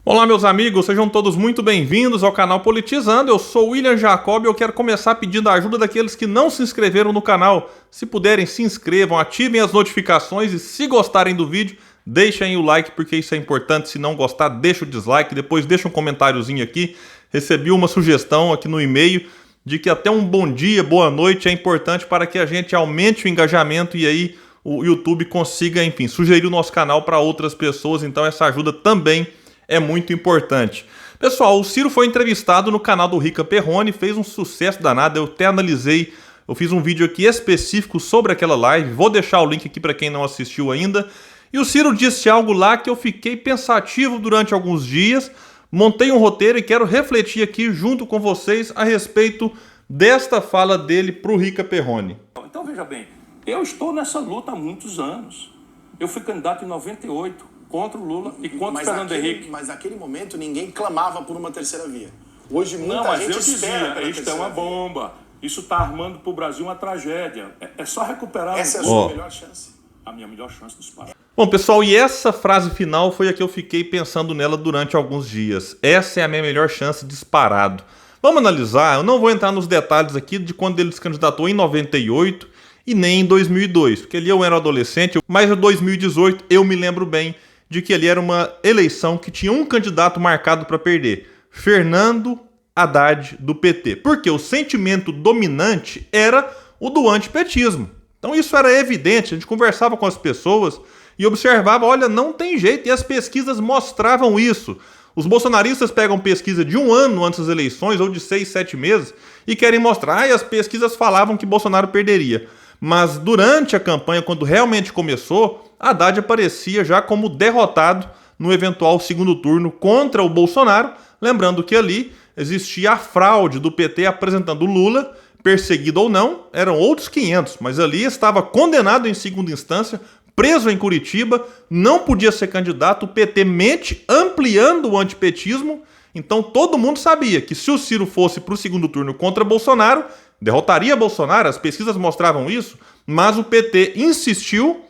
Olá meus amigos, sejam todos muito bem-vindos ao canal Politizando. Eu sou o William Jacob e eu quero começar pedindo a ajuda daqueles que não se inscreveram no canal. Se puderem, se inscrevam, ativem as notificações e se gostarem do vídeo, deixem o like porque isso é importante. Se não gostar, deixa o dislike, depois deixa um comentáriozinho aqui. Recebi uma sugestão aqui no e-mail de que até um bom dia, boa noite é importante para que a gente aumente o engajamento e aí o YouTube consiga, enfim, sugerir o nosso canal para outras pessoas. Então essa ajuda também é muito importante. Pessoal, o Ciro foi entrevistado no canal do Rica Perrone, fez um sucesso danado, eu até analisei, eu fiz um vídeo aqui específico sobre aquela live, vou deixar o link aqui para quem não assistiu ainda. E o Ciro disse algo lá que eu fiquei pensativo durante alguns dias, montei um roteiro e quero refletir aqui junto com vocês a respeito desta fala dele para o Rica Perrone. Então veja bem, eu estou nessa luta há muitos anos. Eu fui candidato em 98. Contra o Lula e contra o Fernando Henrique. Mas naquele momento ninguém clamava por uma terceira via. Hoje muita gente espera pela isto é uma bomba. Isso está armando para o Brasil uma tragédia. É só recuperar. Essa é a sua melhor chance. A minha melhor chance disparada. Bom, pessoal, e essa frase final foi a que eu fiquei pensando nela durante alguns dias. Essa é a minha melhor chance disparado. Vamos analisar, eu não vou entrar nos detalhes aqui de quando ele se candidatou em 98 e nem em 2002, porque ali eu era adolescente, mas em 2018 eu me lembro bem de que ali era uma eleição que tinha um candidato marcado para perder, Fernando Haddad, do PT. Porque o sentimento dominante era o do antipetismo. Então isso era evidente, a gente conversava com as pessoas e observava, olha, não tem jeito, e as pesquisas mostravam isso. Os bolsonaristas pegam pesquisa de um ano antes das eleições, ou de 6, 7 meses, e querem mostrar, e as pesquisas falavam que Bolsonaro perderia. Mas durante a campanha, quando realmente começou, Haddad aparecia já como derrotado no eventual segundo turno contra o Bolsonaro, lembrando que ali existia a fraude do PT apresentando Lula, perseguido ou não, eram outros 500, mas ali estava condenado em segunda instância, preso em Curitiba, não podia ser candidato, o PT mente ampliando o antipetismo, então todo mundo sabia que se o Ciro fosse para o segundo turno contra Bolsonaro, derrotaria Bolsonaro, as pesquisas mostravam isso, mas o PT insistiu,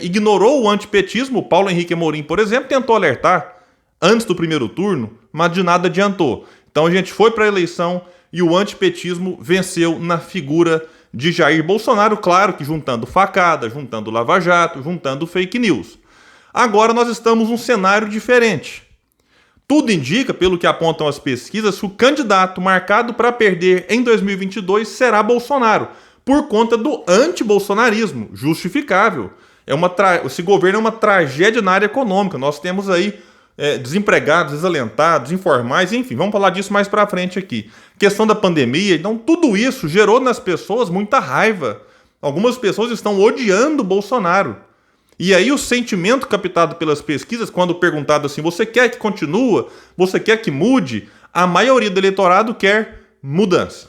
ignorou o antipetismo. O Paulo Henrique Amorim, por exemplo, tentou alertar antes do primeiro turno, mas de nada adiantou. Então a gente foi para a eleição e o antipetismo venceu na figura de Jair Bolsonaro, claro que juntando facada, juntando Lava Jato, juntando fake news. Agora nós estamos num cenário diferente. Tudo indica, pelo que apontam as pesquisas, que o candidato marcado para perder em 2022 será Bolsonaro, por conta do antibolsonarismo, justificável. Esse governo é uma tragédia na área econômica. Nós temos aí desempregados, desalentados, informais, enfim, vamos falar disso mais pra frente aqui. Questão da pandemia, então tudo isso gerou nas pessoas muita raiva. Algumas pessoas estão odiando Bolsonaro. E aí o sentimento captado pelas pesquisas, quando perguntado assim, você quer que continue? Você quer que mude? A maioria do eleitorado quer mudança.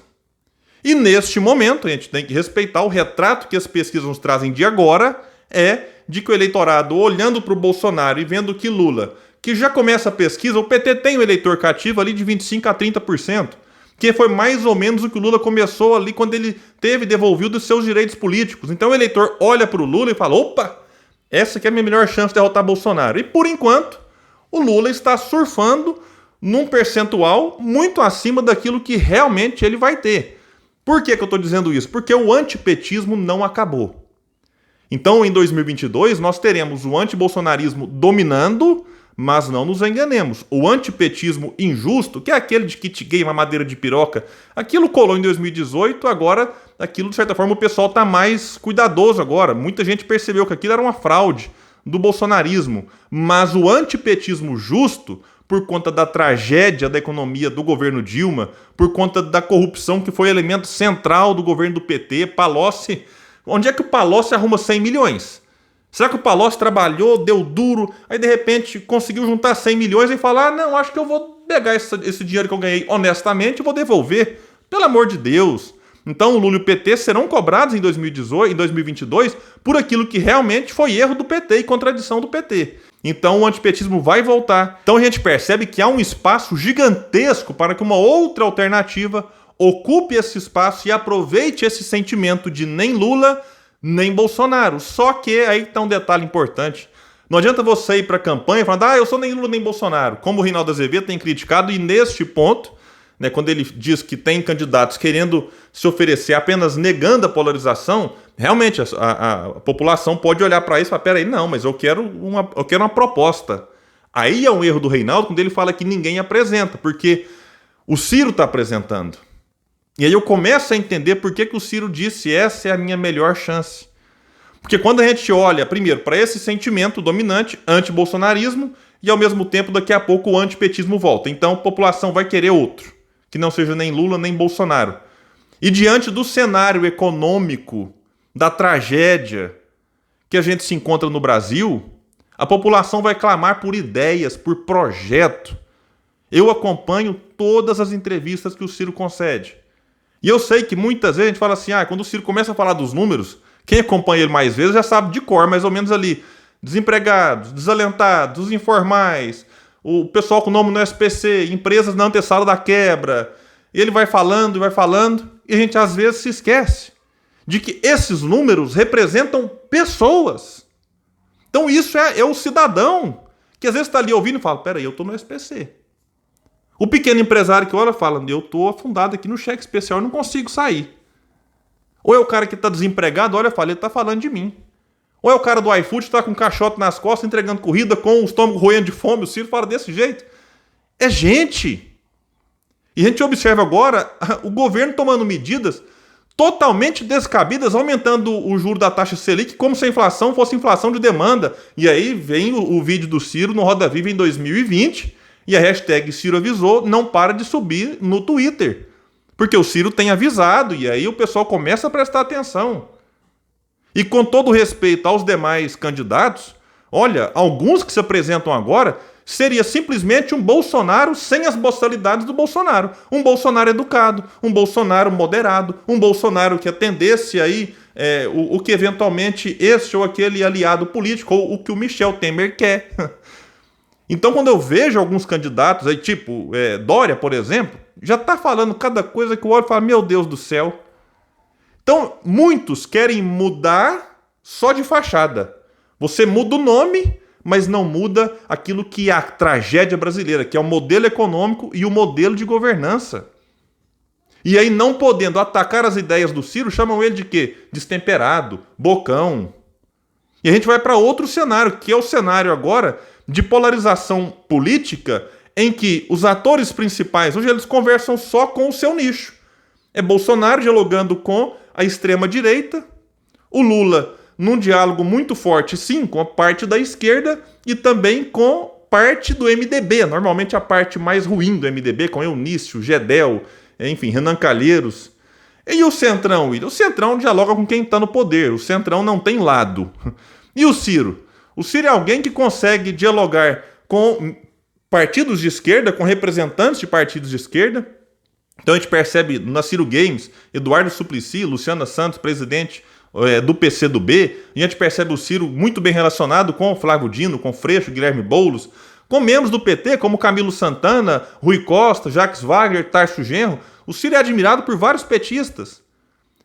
E neste momento, a gente tem que respeitar o retrato que as pesquisas nos trazem de agora, é de que o eleitorado, olhando para o Bolsonaro e vendo que Lula, que já começa a pesquisa, o PT tem um eleitor cativo ali de 25% a 30%, que foi mais ou menos o que o Lula começou ali quando ele teve devolvido os seus direitos políticos. Então o eleitor olha para o Lula e fala, opa, essa aqui é a minha melhor chance de derrotar Bolsonaro. E por enquanto, o Lula está surfando num percentual muito acima daquilo que realmente ele vai ter. Por que eu estou dizendo isso? Porque o antipetismo não acabou. Então, em 2022, nós teremos o antibolsonarismo dominando, mas não nos enganemos. O antipetismo injusto, que é aquele de kit gay, mamadeira de piroca, aquilo colou em 2018, agora, aquilo, de certa forma, o pessoal está mais cuidadoso agora. Muita gente percebeu que aquilo era uma fraude do bolsonarismo. Mas o antipetismo justo, por conta da tragédia da economia do governo Dilma, por conta da corrupção que foi elemento central do governo do PT, Palocci. Onde é que o Palocci arruma 100 milhões? Será que o Palocci trabalhou, deu duro, aí de repente conseguiu juntar 100 milhões e falar, não, acho que eu vou pegar esse dinheiro que eu ganhei honestamente e vou devolver? Pelo amor de Deus. Então o Lula e o PT serão cobrados em 2022 por aquilo que realmente foi erro do PT e contradição do PT. Então o antipetismo vai voltar. Então a gente percebe que há um espaço gigantesco para que uma outra alternativa ocupe esse espaço e aproveite esse sentimento de nem Lula, nem Bolsonaro. Só que aí está um detalhe importante. Não adianta você ir para a campanha falando, eu sou nem Lula nem Bolsonaro, como o Reinaldo Azevedo tem criticado, e neste ponto, né, quando ele diz que tem candidatos querendo se oferecer apenas negando a polarização, realmente a população pode olhar para isso e falar, peraí, não, mas eu quero uma proposta. Aí é um erro do Reinaldo quando ele fala que ninguém apresenta, porque o Ciro está apresentando. E aí eu começo a entender por que o Ciro disse essa é a minha melhor chance. Porque quando a gente olha, primeiro, para esse sentimento dominante, anti-bolsonarismo, e ao mesmo tempo, daqui a pouco, o antipetismo volta. Então a população vai querer outro, que não seja nem Lula nem Bolsonaro. E diante do cenário econômico, da tragédia que a gente se encontra no Brasil, a população vai clamar por ideias, por projeto. Eu acompanho todas as entrevistas que o Ciro concede. E eu sei que muitas vezes a gente fala assim, quando o Ciro começa a falar dos números, quem acompanha ele mais vezes já sabe de cor, mais ou menos ali, desempregados, desalentados, os informais, o pessoal com nome no SPC, empresas na antessala da quebra. Ele vai falando, e a gente às vezes se esquece de que esses números representam pessoas. Então isso é o cidadão que às vezes está ali ouvindo e fala, peraí, eu estou no SPC. O pequeno empresário que olha fala, eu estou afundado aqui no cheque especial e não consigo sair. Ou é o cara que está desempregado, olha, ele está falando de mim. Ou é o cara do iFood que está com um caixote nas costas, entregando corrida com o estômago roendo de fome, o Ciro fala desse jeito. É gente. E a gente observa agora o governo tomando medidas totalmente descabidas, aumentando o juro da taxa Selic, como se a inflação fosse inflação de demanda. E aí vem o vídeo do Ciro no Roda Viva em 2020, e a hashtag Ciro avisou não para de subir no Twitter. Porque o Ciro tem avisado, e aí o pessoal começa a prestar atenção. E com todo respeito aos demais candidatos, olha, alguns que se apresentam agora, seria simplesmente um Bolsonaro sem as boçalidades do Bolsonaro. Um Bolsonaro educado, um Bolsonaro moderado, um Bolsonaro que atendesse aí o que eventualmente esse ou aquele aliado político, ou o que o Michel Temer quer. Então, quando eu vejo alguns candidatos, aí, tipo Dória, por exemplo, já está falando cada coisa que eu olho e falo, meu Deus do céu. Então, muitos querem mudar só de fachada. Você muda o nome, mas não muda aquilo que é a tragédia brasileira, que é o modelo econômico e o modelo de governança. E aí, não podendo atacar as ideias do Ciro, chamam ele de quê? Destemperado, bocão. E a gente vai para outro cenário, que é o cenário agora de polarização política, em que os atores principais, hoje eles conversam só com o seu nicho. É Bolsonaro dialogando com a extrema-direita, o Lula num diálogo muito forte, sim, com a parte da esquerda e também com parte do MDB, normalmente a parte mais ruim do MDB, com Eunício, Gedel, enfim, Renan Calheiros. E o Centrão, William? O Centrão dialoga com quem está no poder, o Centrão não tem lado. E o Ciro? O Ciro é alguém que consegue dialogar com partidos de esquerda, com representantes de partidos de esquerda. Então a gente percebe na Ciro Games, Eduardo Suplicy, Luciana Santos, presidente do PCdoB, a gente percebe o Ciro muito bem relacionado com o Flávio Dino, com Freixo, Guilherme Boulos, com membros do PT como Camilo Santana, Rui Costa, Jacques Wagner, Tarso Genro. O Ciro é admirado por vários petistas.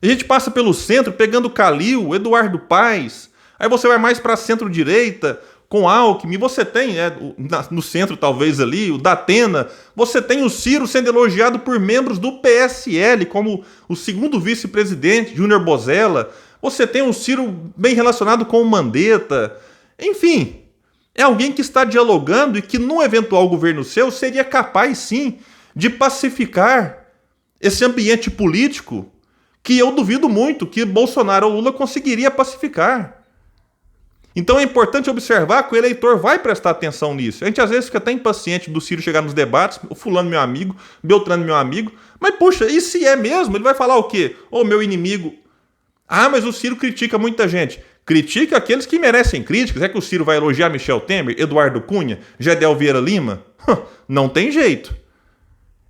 A gente passa pelo centro, pegando Calil, Eduardo Paes, aí você vai mais para a centro-direita, com Alckmin, você tem, no centro talvez ali, o Datena, você tem o Ciro sendo elogiado por membros do PSL, como o segundo vice-presidente, Júnior Bozella, você tem o Ciro bem relacionado com o Mandetta, enfim, é alguém que está dialogando e que num eventual governo seu seria capaz sim de pacificar esse ambiente político que eu duvido muito que Bolsonaro ou Lula conseguiria pacificar. Então é importante observar que o eleitor vai prestar atenção nisso. A gente às vezes fica até impaciente do Ciro chegar nos debates, o fulano meu amigo, Beltrano meu amigo, mas puxa, e se é mesmo? Ele vai falar o quê? Ô, meu inimigo. Mas o Ciro critica muita gente. Critica aqueles que merecem críticas. É que o Ciro vai elogiar Michel Temer, Eduardo Cunha, Gedel Vieira Lima? Não tem jeito.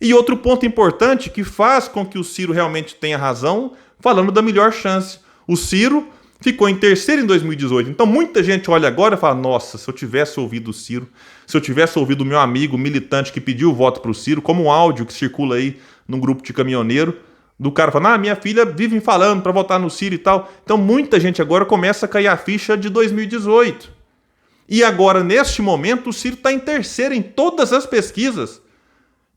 E outro ponto importante que faz com que o Ciro realmente tenha razão, falando da melhor chance. O Ciro ficou em terceiro em 2018. Então muita gente olha agora e fala, nossa, se eu tivesse ouvido o Ciro, se eu tivesse ouvido o meu amigo militante que pediu o voto para o Ciro, como um áudio que circula aí num grupo de caminhoneiro, do cara falando, minha filha vive falando para votar no Ciro e tal. Então muita gente agora começa a cair a ficha de 2018. E agora, neste momento, o Ciro está em terceiro em todas as pesquisas.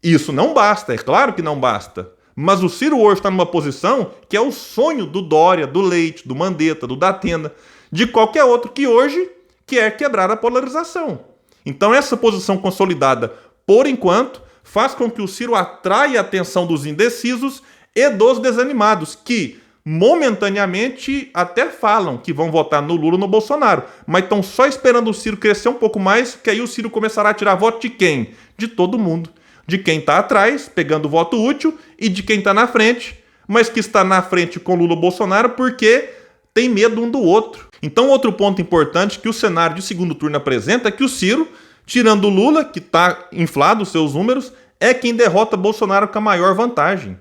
Isso não basta, é claro que não basta. Mas o Ciro hoje está numa posição que é o sonho do Dória, do Leite, do Mandetta, do Datena, de qualquer outro que hoje quer quebrar a polarização. Então essa posição consolidada, por enquanto, faz com que o Ciro atraia a atenção dos indecisos e dos desanimados, que momentaneamente até falam que vão votar no Lula ou no Bolsonaro, mas estão só esperando o Ciro crescer um pouco mais, que aí o Ciro começará a tirar voto de quem? De todo mundo. De quem está atrás, pegando voto útil, e de quem está na frente, mas que está na frente com Lula ou Bolsonaro porque tem medo um do outro. Então, outro ponto importante que o cenário de segundo turno apresenta é que o Ciro, tirando o Lula, que está inflado os seus números, é quem derrota Bolsonaro com a maior vantagem.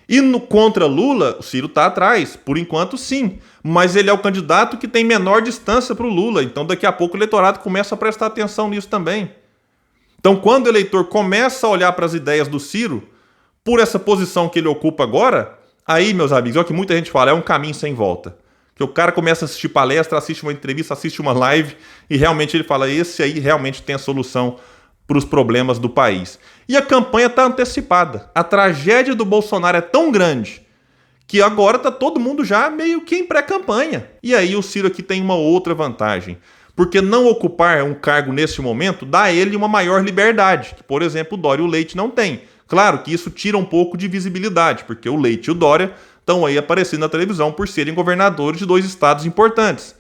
E contra Lula, o Ciro está atrás, por enquanto sim, mas ele é o candidato que tem menor distância para o Lula, então daqui a pouco o eleitorado começa a prestar atenção nisso também. Então, quando o eleitor começa a olhar para as ideias do Ciro, por essa posição que ele ocupa agora, aí, meus amigos, é o que muita gente fala, é um caminho sem volta. Que o cara começa a assistir palestra, assiste uma entrevista, assiste uma live, e realmente ele fala, esse aí realmente tem a solução para os problemas do país. E a campanha está antecipada. A tragédia do Bolsonaro é tão grande que agora está todo mundo já meio que em pré-campanha. E aí o Ciro aqui tem uma outra vantagem. Porque não ocupar um cargo neste momento dá a ele uma maior liberdade, que, por exemplo, o Dória e o Leite não têm. Claro que isso tira um pouco de visibilidade, porque o Leite e o Dória estão aí aparecendo na televisão por serem governadores de 2 estados importantes.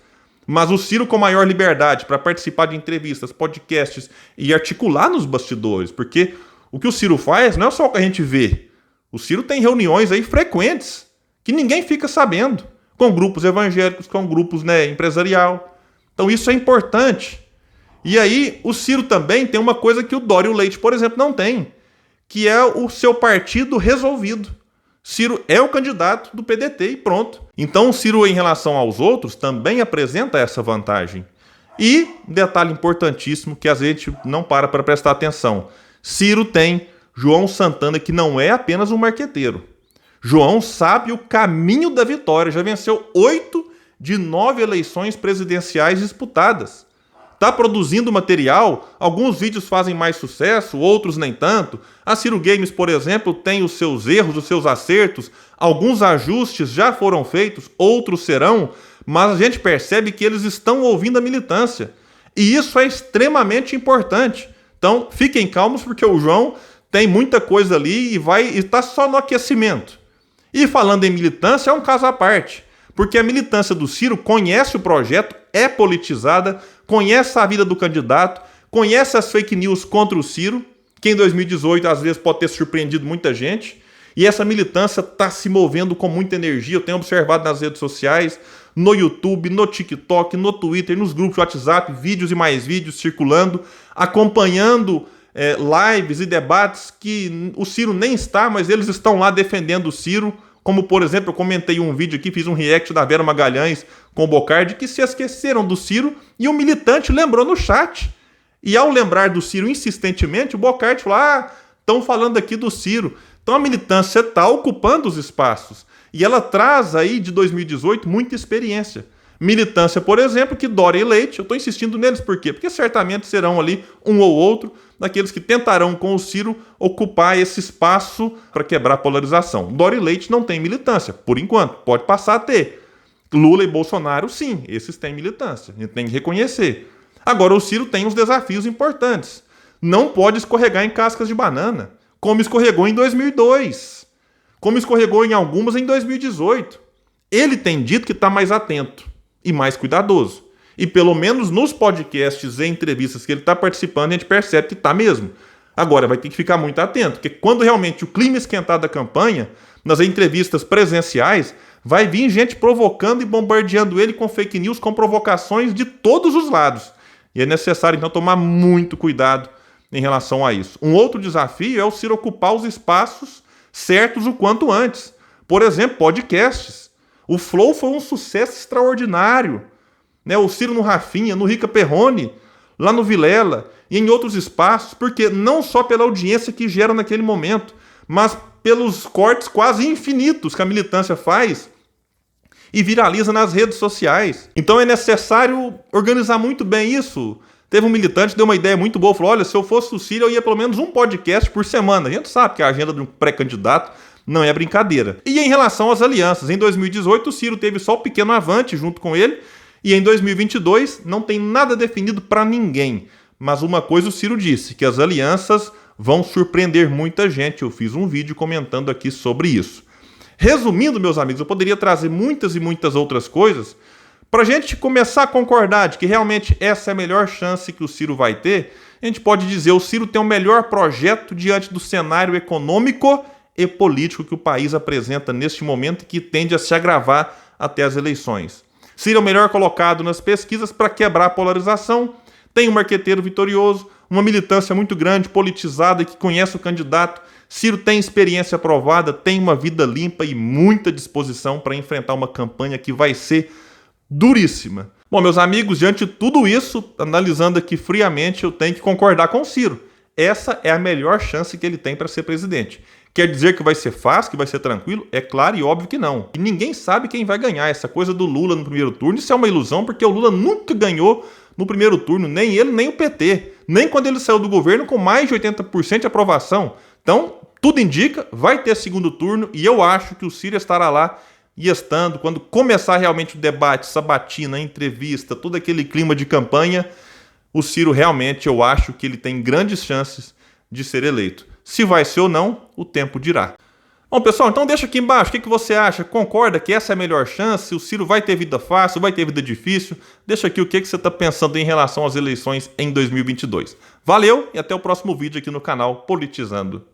Mas o Ciro com maior liberdade para participar de entrevistas, podcasts e articular nos bastidores, porque o que o Ciro faz não é só o que a gente vê. O Ciro tem reuniões aí frequentes, que ninguém fica sabendo, com grupos evangélicos, com grupos empresarial. Então isso é importante. E aí o Ciro também tem uma coisa que o Dória e o Leite, por exemplo, não tem, que é o seu partido resolvido. Ciro é o candidato do PDT e pronto. Então o Ciro, em relação aos outros, também apresenta essa vantagem. E, detalhe importantíssimo que a gente não para prestar atenção, Ciro tem João Santana, que não é apenas um marqueteiro. João sabe o caminho da vitória, já venceu 8 de 9 eleições presidenciais disputadas. Está produzindo material, alguns vídeos fazem mais sucesso, outros nem tanto. A Ciro Games, por exemplo, tem os seus erros, os seus acertos, alguns ajustes já foram feitos, outros serão, mas a gente percebe que eles estão ouvindo a militância. E isso é extremamente importante. Então, fiquem calmos, porque o João tem muita coisa ali e está só no aquecimento. E falando em militância, é um caso à parte. Porque a militância do Ciro conhece o projeto, é politizada, conhece a vida do candidato, conhece as fake news contra o Ciro, que em 2018 às vezes pode ter surpreendido muita gente, e essa militância está se movendo com muita energia. Eu tenho observado nas redes sociais, no YouTube, no TikTok, no Twitter, nos grupos de WhatsApp, vídeos e mais vídeos circulando, acompanhando lives e debates que o Ciro nem está, mas eles estão lá defendendo o Ciro. Como, por exemplo, eu comentei um vídeo aqui, fiz um react da Vera Magalhães com o Bocardi, que se esqueceram do Ciro e o militante lembrou no chat. E ao lembrar do Ciro insistentemente, o Bocardi falou, estão falando aqui do Ciro. Então a militância está ocupando os espaços. E ela traz aí de 2018 muita experiência. Militância, por exemplo, que Dória e Leite, eu estou insistindo neles, por quê? Porque certamente serão ali um ou outro daqueles que tentarão com o Ciro ocupar esse espaço para quebrar a polarização. Dória e Leite não tem militância, por enquanto, pode passar a ter. Lula e Bolsonaro, sim, esses têm militância, a gente tem que reconhecer. Agora, o Ciro tem uns desafios importantes. Não pode escorregar em cascas de banana, como escorregou em 2002, como escorregou em algumas em 2018. Ele tem dito que está mais atento e mais cuidadoso. E pelo menos nos podcasts e entrevistas que ele está participando, a gente percebe que está mesmo. Agora, vai ter que ficar muito atento, porque quando realmente o clima esquentar da campanha, nas entrevistas presenciais, vai vir gente provocando e bombardeando ele com fake news, com provocações de todos os lados. E é necessário, então, tomar muito cuidado em relação a isso. Um outro desafio é o Ciro ocupar os espaços certos o quanto antes. Por exemplo, podcasts. O Flow foi um sucesso extraordinário. O Ciro no Rafinha, no Rica Perrone, lá no Vilela e em outros espaços, porque não só pela audiência que gera naquele momento, mas pelos cortes quase infinitos que a militância faz e viraliza nas redes sociais. Então é necessário organizar muito bem isso. Teve um militante que deu uma ideia muito boa, falou, olha, se eu fosse o Ciro, eu ia pelo menos um podcast por semana. A gente sabe que a agenda de um pré-candidato não é brincadeira. E em relação às alianças, em 2018 o Ciro teve só o pequeno Avante junto com ele, e em 2022 não tem nada definido para ninguém. Mas uma coisa o Ciro disse, que as alianças vão surpreender muita gente. Eu fiz um vídeo comentando aqui sobre isso. Resumindo, meus amigos, eu poderia trazer muitas e muitas outras coisas para a gente começar a concordar de que realmente essa é a melhor chance que o Ciro vai ter. A gente pode dizer que o Ciro tem o melhor projeto diante do cenário econômico e político que o país apresenta neste momento e que tende a se agravar até as eleições. Ciro é o melhor colocado nas pesquisas para quebrar a polarização, tem um marqueteiro vitorioso, uma militância muito grande, politizada, que conhece o candidato. Ciro tem experiência aprovada, tem uma vida limpa e muita disposição para enfrentar uma campanha que vai ser duríssima. Bom, meus amigos, diante de tudo isso, analisando aqui friamente, eu tenho que concordar com o Ciro. Essa é a melhor chance que ele tem para ser presidente. Quer dizer que vai ser fácil, que vai ser tranquilo? É claro e óbvio que não. E ninguém sabe quem vai ganhar. Essa coisa do Lula no primeiro turno, isso é uma ilusão, porque o Lula nunca ganhou no primeiro turno, nem ele, nem o PT. Nem quando ele saiu do governo com mais de 80% de aprovação. Então, tudo indica, vai ter segundo turno, e eu acho que o Ciro estará lá, e estando, quando começar realmente o debate, sabatina, entrevista, todo aquele clima de campanha, o Ciro realmente, eu acho que ele tem grandes chances de ser eleito. Se vai ser ou não, o tempo dirá. Bom, pessoal, então deixa aqui embaixo, o que você acha? Concorda que essa é a melhor chance? O Ciro vai ter vida fácil, vai ter vida difícil? Deixa aqui o que você está pensando em relação às eleições em 2022. Valeu e até o próximo vídeo aqui no canal Politizando.